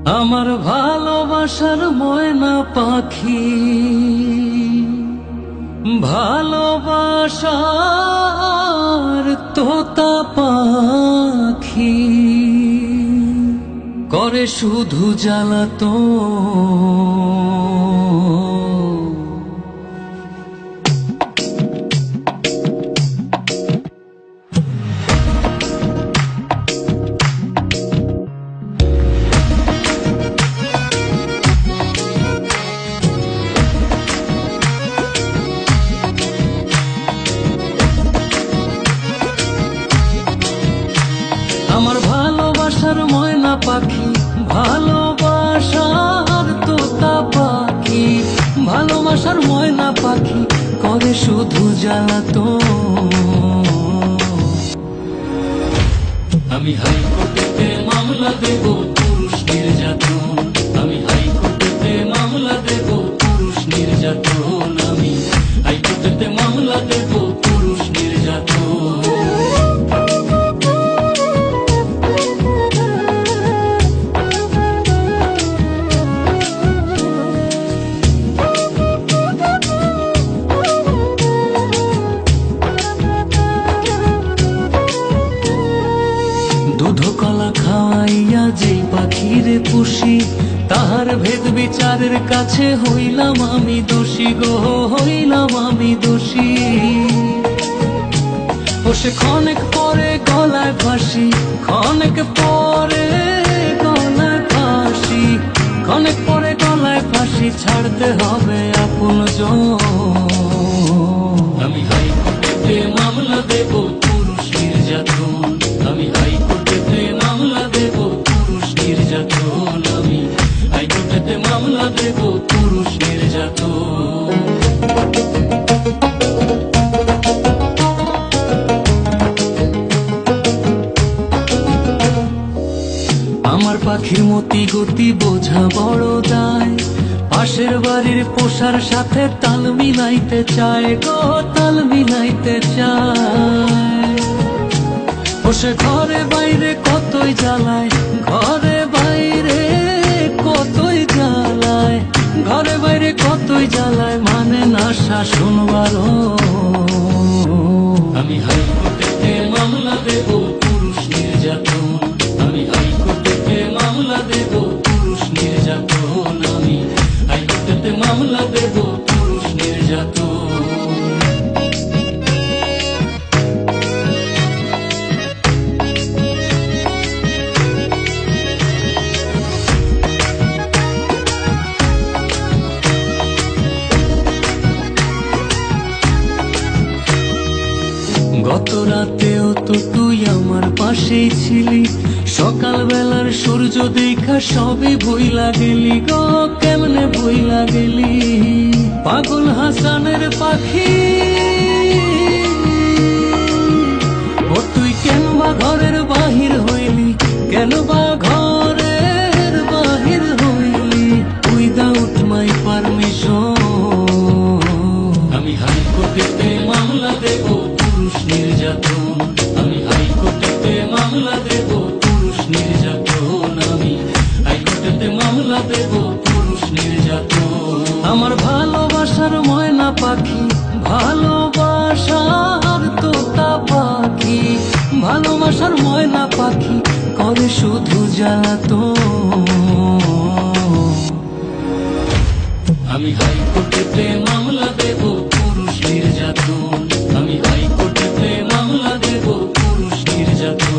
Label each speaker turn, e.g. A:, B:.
A: আমার ভালোবাসার ময়না পাখি, ভালোবাসার তোতা পাখি করে শুধু জ্বালাতন। আমার ভালোবাসার ময়না পাখি, ভালোবাসার তোতা পাখি, ভালোবাসার ময়না পাখি করে শুধু জ্বালাতন। আমি হাইকোর্টেতে মামলা দেব পুরুষ নির্যাতন, আমি হাইকোর্টেতে মামলা দেব পুরুষ নির্যাতন, আমি হাইকোর্টেতে মামলা দেব পুরুষ নির্যাতন। দুধ কলা খাওয়াইয়া যেই পাখিরে পুষি, তাহার ভেদ বিচারের কাছে হইলাম আমি দোষী গো, হইলাম আমি দোষী। ও সে ক্ষণেক পরে গলায় ফাঁসি, ক্ষণেক পরে গলায় ফাঁসি, ক্ষণেক পরে গলায় ফাঁসি, ছাড়তে হবে আপনজন। আমি হাইকোর্টেতে মামলা দেব পুরুষ নির্যাতন, আমি হাইকোর্টেতে মামলা দেব পুরুষ নির্যাতন, আমি হাইকোর্টেতে মামলা দেব পুরুষ নির্যাতন। আমার পাখির মতি গতি বোঝা বড় দায়, পাশের বাড়ির পোষার সাথে তাল মিলাইতে চায় গো, তাল মিলাইতে চায়। বসে ঘরে বাইরে কতই জ্বালায়, ঘরে বাইরে কতই জ্বালায়, ঘরে বাইরে কতই জ্বালায়, মানে না শাসন বারণ। আমি হাইকোর্টেতে মামলা দেব পুরুষ নির্যাতন, আমি হাইকোর্টেতে মামলা দেব পুরুষ নির্যাতন, আমি হাইকোর্টেতে মামলা দেব পুরুষ নির্যাতন। গত রাতেও তো তুই আমার পাশেই ছিলি, সকাল বেলার সূর্য দেখা সবই ভুইলা গেলি গো, কেমনে ভুইলা গেলি। পাগল হাসানের পাখি ও তুই কেন বা ঘরের বাহির হইলি, কেন বা ঘরের বাহির হইলি, উইদাউট মাই পারমিশন। আমি হাইকোর্টেতে মামলা দেব পুরুষ নির্যাতন, আমি হাইকোর্টেতে মামলা দেব পুরুষ নির্যাতন, আমি হাইকোর্টেতে মামলা দেব পুরুষ নির্যাতন। আমার ভালোবাসার ময়না পাখি, ভালোবাসার তোতা পাখি, ভালোবাসার ময়না পাখি করে শুধু জ্বালাতন। আমি হাইকোর্টেতে মামলা দেব পুরুষ নির্যাতন, আমি হাইকোর্টেতে মামলা দেব পুরুষ নির্যাতন।